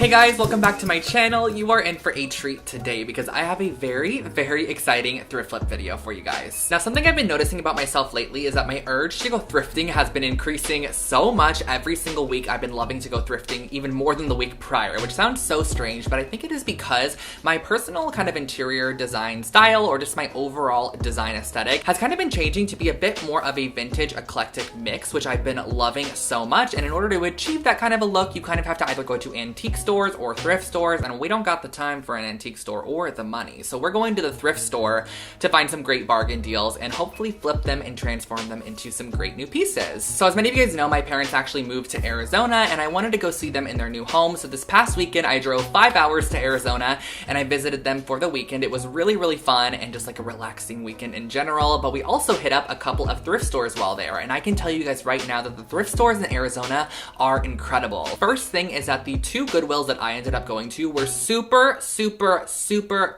Hey guys, welcome back to my channel. You are in for a treat today because I have a very exciting thrift flip video for you guys. Now, something I've been noticing about myself lately is that my urge to go thrifting has been increasing so much every single week. I've been loving to go thrifting even more than the week prior, which sounds so strange, but I think it is because my personal kind of interior design style or just my overall design aesthetic has kind of been changing to be a bit more of a vintage eclectic mix, which I've been loving so much. And in order to achieve that kind of a look, you kind of have to either go to antique stores or thrift stores, and we don't got the time for an antique store or the money. So we're going to the thrift store to find some great bargain deals and hopefully flip them and transform them into some great new pieces. So as many of you guys know, my parents actually moved to Arizona and I wanted to go see them in their new home. So this past weekend, I drove 5 hours to Arizona and I visited them for the weekend. It was really fun and just like a relaxing weekend in general, but we also hit up a couple of thrift stores while there. And I can tell you guys right now that the thrift stores in Arizona are incredible. First thing is that the two Goodwills that I ended up going to were super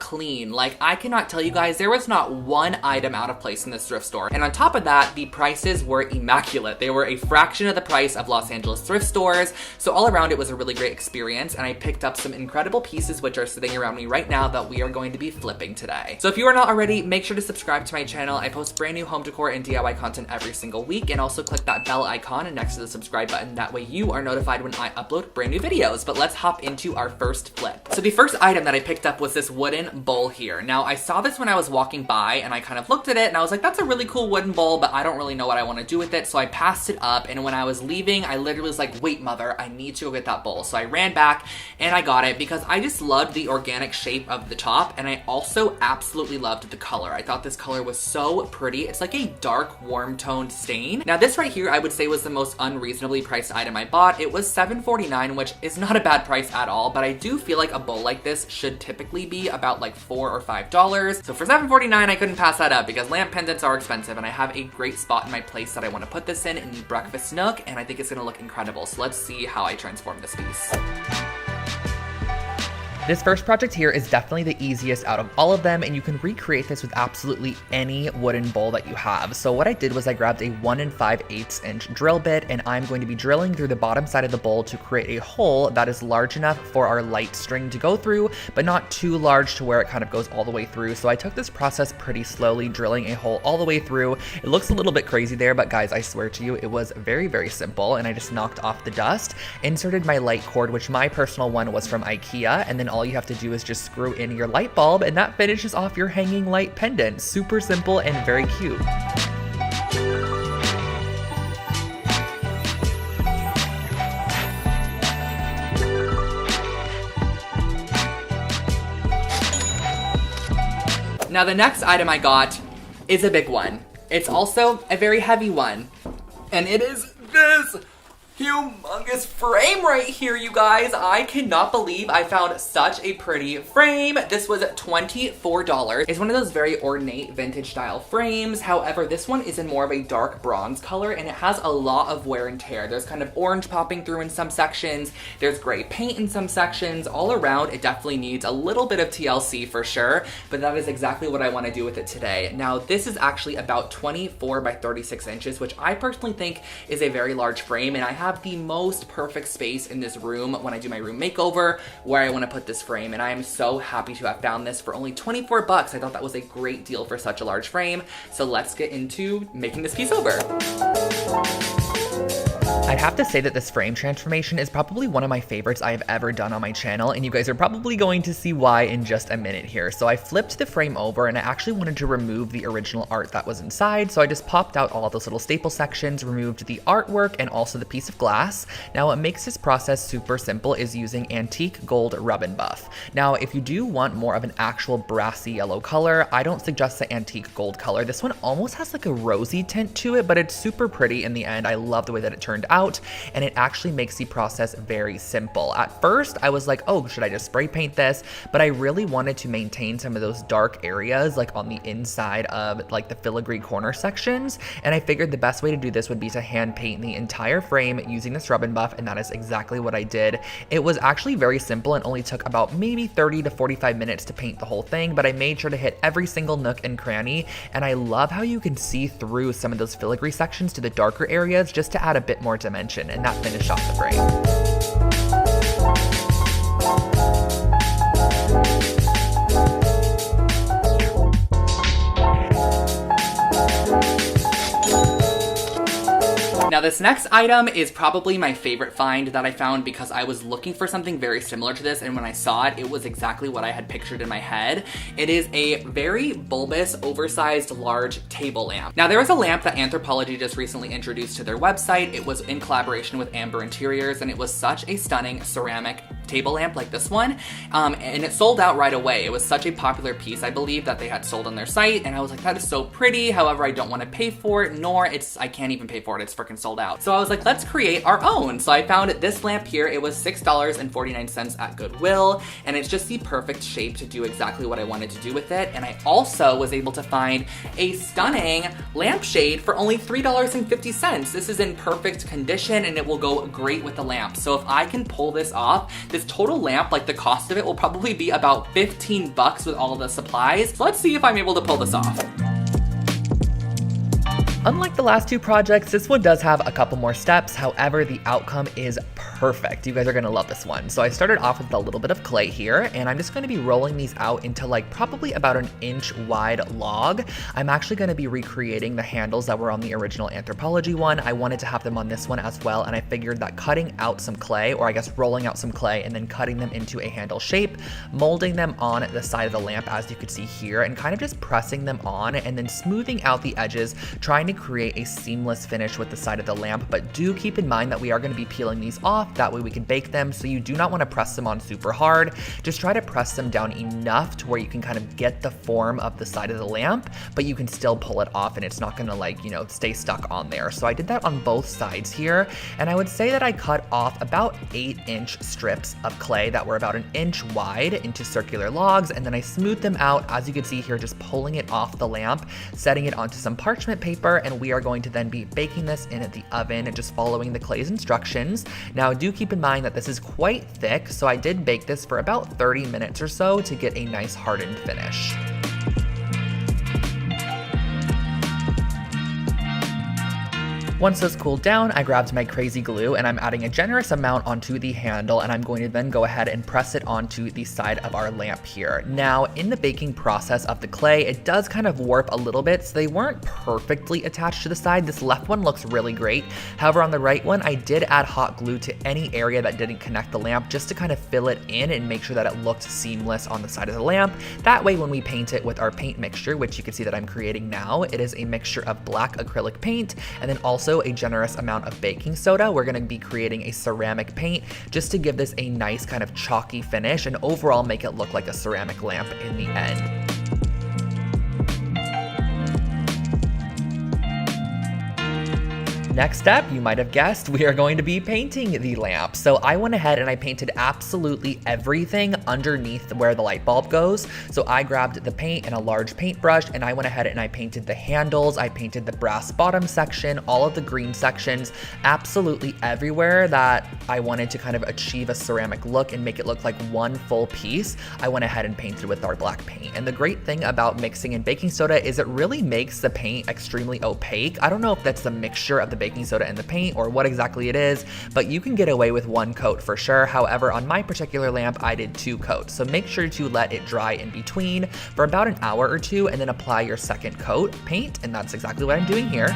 clean. Like, I cannot tell you guys, there was not one item out of place in this thrift store. And on top of that, the prices were immaculate. They were a fraction of the price of Los Angeles thrift stores. So all around, it was a really great experience. And I picked up some incredible pieces which are sitting around me right now that we are going to be flipping today. So if you are not already, make sure to subscribe to my channel. I post brand new home decor and DIY content every single week. And also click that bell icon next to the subscribe button. That way you are notified when I upload brand new videos. But let's hop into our first flip. So the first item that I picked up was this wooden bowl here. Now, I saw this when I was walking by and I kind of looked at it and I was like, that's a really cool wooden bowl, but I don't really know what I want to do with it. So I passed it up, and when I was leaving, I literally was like, wait, mother, I need to go get that bowl. So I ran back and I got it because I just loved the organic shape of the top, and I also absolutely loved the color. I thought this color was so pretty. It's like a dark, warm toned stain. Now, this right here, I would say was the most unreasonably priced item I bought. It was $7.49, which is not a bad price at all, but I do feel like a bowl like this should typically be about like $4 or $5. So for $7.49, I couldn't pass that up because lamp pendants are expensive, and I have a great spot in my place that I want to put this in the breakfast nook, and I think it's gonna look incredible. So let's see how I transform this piece. This first project here is definitely the easiest out of all of them, and you can recreate this with absolutely any wooden bowl that you have. So what I did was I grabbed a 1 5/8 inch drill bit, and I'm going to be drilling through the bottom side of the bowl to create a hole that is large enough for our light string to go through, but not too large to where it kind of goes all the way through. So I took this process pretty slowly, drilling a hole all the way through. It looks a little bit crazy there, but guys, I swear to you, it was very simple, and I just knocked off the dust, inserted my light cord, which my personal one was from IKEA, and then all you have to do is just screw in your light bulb, and that finishes off your hanging light pendant. Super simple and very cute. Now, the next item I got is a big one. It's also a very heavy one, and it is this humongous frame right here, you guys. I cannot believe I found such a pretty frame. This was $24. It's one of those very ornate vintage style frames. However, this one is in more of a dark bronze color, and it has a lot of wear and tear. There's kind of orange popping through in some sections. There's gray paint in some sections. All around, it definitely needs a little bit of TLC for sure, but that is exactly what I want to do with it today. Now, this is actually about 24 by 36 inches, which I personally think is a very large frame, and I have the most perfect space in this room when I do my room makeover where I want to put this frame, and I am so happy to have found this for only 24 bucks. I thought that was a great deal for such a large frame. So let's get into making this piece over. I'd have to say that this frame transformation is probably one of my favorites I have ever done on my channel, and you guys are probably going to see why in just a minute here. So I flipped the frame over, and I actually wanted to remove the original art that was inside, so I just popped out all of those little staple sections, removed the artwork, and also the piece of glass. Now, what makes this process super simple is using antique gold rub and buff. Now, if you do want more of an actual brassy yellow color, I don't suggest the antique gold color. This one almost has like a rosy tint to it, but it's super pretty in the end. I love the way that it turned out, and it actually makes the process very simple. At first, I was like, oh, should I just spray paint this? But I really wanted to maintain some of those dark areas, like on the inside of like the filigree corner sections, and I figured the best way to do this would be to hand paint the entire frame using this rub and buff, and that is exactly what I did. It was actually very simple and only took about maybe 30 to 45 minutes to paint the whole thing, but I made sure to hit every single nook and cranny, and I love how you can see through some of those filigree sections to the darker areas just to add a bit more dimension, and that finished off the frame. this next item is probably my favorite find that I found because I was looking for something very similar to this, and when I saw it, it was exactly what I had pictured in my head. It is a very bulbous, oversized, large table lamp. Now, there was a lamp that Anthropologie just recently introduced to their website. It was in collaboration with Amber Interiors, and it was such a stunning ceramic table lamp like this one, and it sold out right away. It was such a popular piece, I believe, that they had sold on their site, and I was like, that is so pretty. However, I don't want to pay for it, nor I can't even pay for it. It's freaking sold out. So I was like, let's create our own. So I found this lamp here. It was $6.49 at Goodwill, and it's just the perfect shape to do exactly what I wanted to do with it. And I also was able to find a stunning lampshade for only $3.50. This is in perfect condition, and it will go great with the lamp. So if I can pull this off, this total lamp, like the cost of it, will probably be about 15 bucks with all of the supplies. So let's see if I'm able to pull this off. Unlike the last two projects, this one does have a couple more steps. However, the outcome is perfect. You guys are gonna love this one. So I started off with a little bit of clay here, and I'm just gonna be rolling these out into like probably about an inch wide log. I'm actually gonna be recreating the handles that were on the original Anthropologie one. I wanted to have them on this one as well, and I figured that cutting out some clay, or I guess rolling out some clay and then cutting them into a handle shape, molding them on the side of the lamp as you could see here, and kind of just pressing them on and then smoothing out the edges, trying to create a seamless finish with the side of the lamp. But do keep in mind that we are going to be peeling these off, that way we can bake them, so you do not want to press them on super hard. Just try to press them down enough to where you can kind of get the form of the side of the lamp, but you can still pull it off and it's not going to, like, you know, stay stuck on there. So I did that on both sides here, and I would say that I cut off about 8-inch strips of clay that were about an inch wide into circular logs, and then I smoothed them out, as you can see here, just pulling it off the lamp, setting it onto some parchment paper, and we are going to then be baking this in the oven, just following the clay's instructions. Now, do keep in mind that this is quite thick, so I did bake this for about 30 minutes or so to get a nice hardened finish. Once this cooled down, I grabbed my crazy glue and I'm adding a generous amount onto the handle, and I'm going to then go ahead and press it onto the side of our lamp here. Now, in the baking process of the clay, it does kind of warp a little bit, so they weren't perfectly attached to the side. This left one looks really great. However, on the right one, I did add hot glue to any area that didn't connect the lamp, just to kind of fill it in and make sure that it looked seamless on the side of the lamp. That way, when we paint it with our paint mixture, which you can see that I'm creating now, it is a mixture of black acrylic paint and then also a generous amount of baking soda. We're going to be creating a ceramic paint just to give this a nice kind of chalky finish and overall make it look like a ceramic lamp in the end. Next up, you might have guessed, we are going to be painting the lamp. So I went ahead and I painted absolutely everything underneath where the light bulb goes. So I grabbed the paint and a large paintbrush, and I went ahead and I painted the handles, I painted the brass bottom section, all of the green sections, absolutely everywhere that I wanted to kind of achieve a ceramic look and make it look like one full piece. I went ahead and painted with our black paint. And the great thing about mixing in baking soda is it really makes the paint extremely opaque. I don't know if that's the mixture of the baking soda and the paint or what exactly it is, but you can get away with one coat for sure. However, on my particular lamp, I did 2 coats. So make sure to let it dry in between for about an hour or 2 and then apply your second coat paint. And that's exactly what I'm doing here.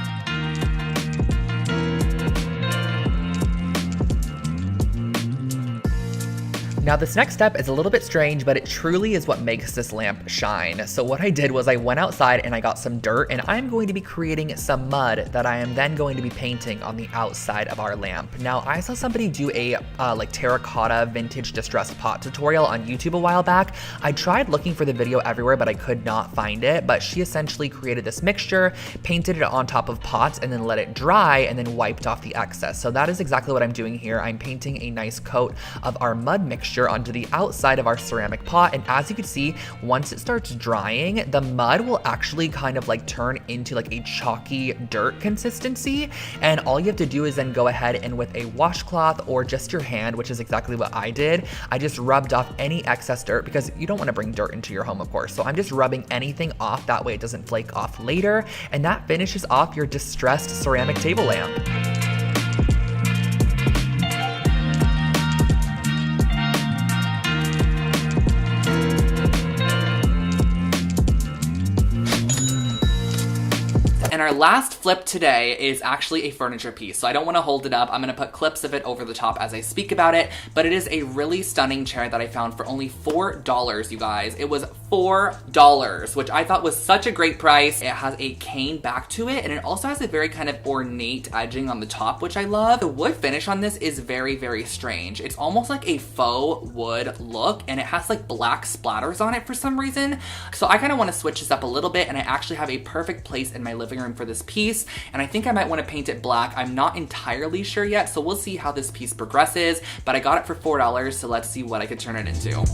Now this next step is a little bit strange, but it truly is what makes this lamp shine. So what I did was I went outside and I got some dirt, and I'm going to be creating some mud that I am then going to be painting on the outside of our lamp. Now I saw somebody do a like terracotta vintage distressed pot tutorial on YouTube a while back. I tried looking for the video everywhere, but I could not find it. But she essentially created this mixture, painted it on top of pots, and then let it dry and then wiped off the excess. So that is exactly what I'm doing here. I'm painting a nice coat of our mud mixture onto the outside of our ceramic pot, and as you can see, once it starts drying, the mud will actually kind of like turn into like a chalky dirt consistency, and all you have to do is then go ahead and with a washcloth or just your hand, which is exactly what I did, I just rubbed off any excess dirt, because you don't want to bring dirt into your home, of course. So I'm just rubbing anything off, that way it doesn't flake off later, and that finishes off your distressed ceramic table lamp. And our last flip today is actually a furniture piece, so I don't want to hold it up. I'm going to put clips of it over the top as I speak about it, but it is a really stunning chair that I found for only $4, you guys. It was $4, which I thought was such a great price. It has a cane back to it, and it also has a very kind of ornate edging on the top, which I love. The wood finish on this is very, very strange. It's almost like a faux wood look, and it has like black splatters on it for some reason. So I kind of want to switch this up a little bit, and I actually have a perfect place in my living room for this piece, and I think I might want to paint it black. I'm not entirely sure yet, so we'll see how this piece progresses, but I got it for $4, so let's see what I could turn it into.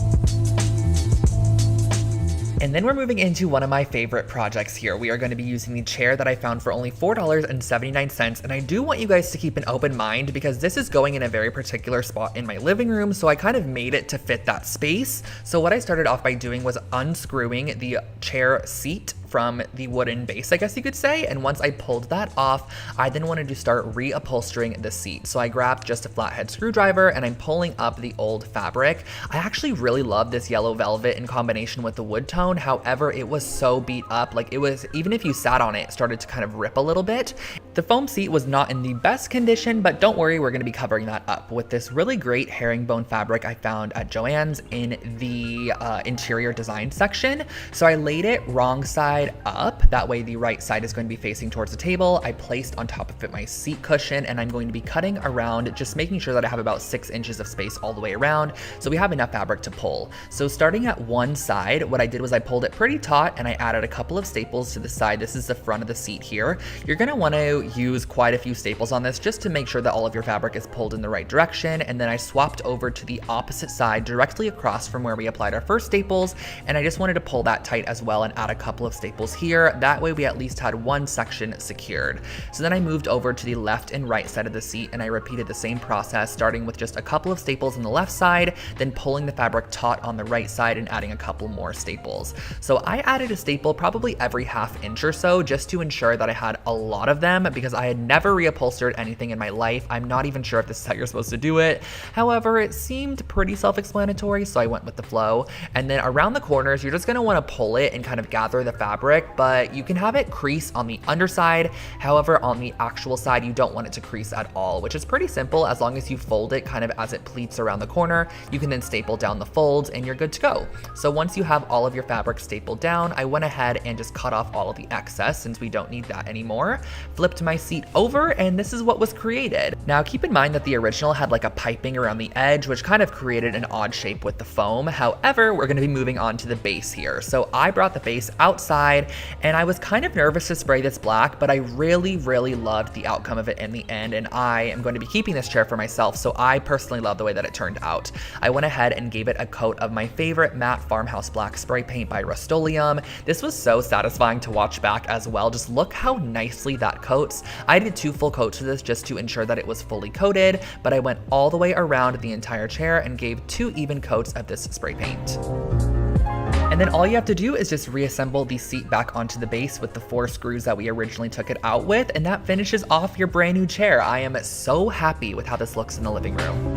And then we're moving into one of my favorite projects here. We are going to be using the chair that I found for only $4.79, and I do want you guys to keep an open mind because this is going in a very particular spot in my living room, so I kind of made it to fit that space. So what I started off by doing was unscrewing the chair seat from the wooden base, I guess you could say, and once I pulled that off, I then wanted to start reupholstering the seat. So I grabbed just a flathead screwdriver and I'm pulling up the old fabric. I actually really love this yellow velvet in combination with the wood tone. However, it was so beat up, like it was, even if you sat on it, it started to kind of rip a little bit. The foam seat was not in the best condition, but don't worry, we're gonna be covering that up with this really great herringbone fabric I found at Joann's in the interior design section. So I laid it wrong side up, that way the right side is going to be facing towards the table. I placed on top of it my seat cushion, and I'm going to be cutting around, just making sure that I have about 6 inches of space all the way around, so we have enough fabric to pull. So starting at one side, what I did was I pulled it pretty taut and I added a couple of staples to the side. This is the front of the seat here. You're gonna wanna use quite a few staples on this just to make sure that all of your fabric is pulled in the right direction, and then I swapped over to the opposite side directly across from where we applied our first staples, and I just wanted to pull that tight as well and add a couple of staples here. That way we at least had one section secured. So then I moved over to the left and right side of the seat and I repeated the same process, starting with just a couple of staples on the left side, then pulling the fabric taut on the right side and adding a couple more staples. So I added a staple probably every half inch or so just to ensure that I had a lot of them, because I had never reupholstered anything in my life. I'm not even sure if this is how you're supposed to do it. However, it seemed pretty self-explanatory, so I went with the flow. And then around the corners, you're just gonna wanna pull it and kind of gather the fabric, but you can have it crease on the underside. However, on the actual side, you don't want it to crease at all, which is pretty simple. As long as you fold it kind of as it pleats around the corner, you can then staple down the folds and you're good to go. So once you have all of your fabric stapled down, I went ahead and just cut off all of the excess since we don't need that anymore. Flipped my seat over, and this is what was created. Now keep in mind that the original had like a piping around the edge, which kind of created an odd shape with the foam. However, we're gonna be moving on to the base here. So I brought the base outside, and I was kind of nervous to spray this black, but I really, really loved the outcome of it in the end, and I am going to be keeping this chair for myself, so I personally love the way that it turned out. I went ahead and gave it a coat of my favorite matte farmhouse black spray paint by Rust-Oleum. This was so satisfying to watch back as well. Just look how nicely that coats. I did 2 full coats of this just to ensure that it was fully coated, but I went all the way around the entire chair and gave 2 even coats of this spray paint. And then all you have to do is just reassemble the seat back onto the base with the 4 screws that we originally took it out with, and that finishes off your brand new chair. I am so happy with how this looks in the living room.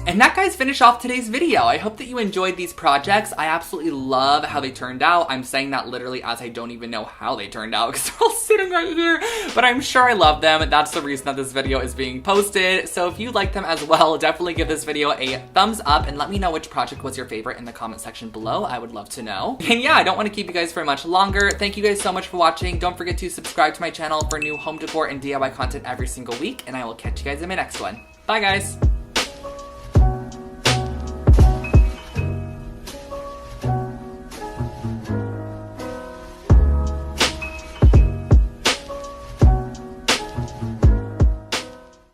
And that, guys, finish off today's video. I hope that you enjoyed these projects. I absolutely love how they turned out. I'm saying that literally as I don't even know how they turned out because they're all sitting right here, but I'm sure I love them. That's the reason that this video is being posted. So if you like them as well, definitely give this video a thumbs up and let me know which project was your favorite in the comment section below. I would love to know. And yeah, I don't want to keep you guys for much longer. Thank you guys so much for watching. Don't forget to subscribe to my channel for new home decor and DIY content every single week, and I will catch you guys in my next one. Bye, guys.